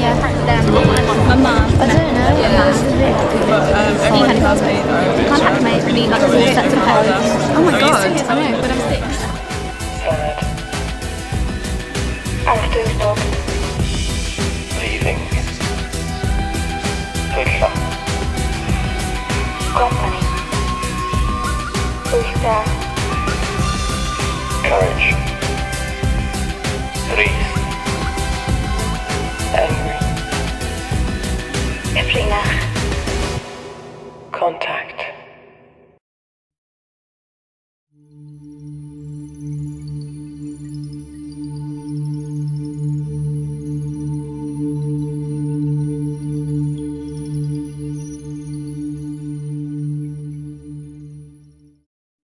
Yeah, my mum. I don't know. Yeah. Everyone tells me though. Contact mate for me, like all sets of clothes. Oh my god. I know, but I'm 6. Sad. Afterthought. Leaving. Fylla. Company. Pwyllda. Courage. Breathe. Angry. Eflinach. Kontakt.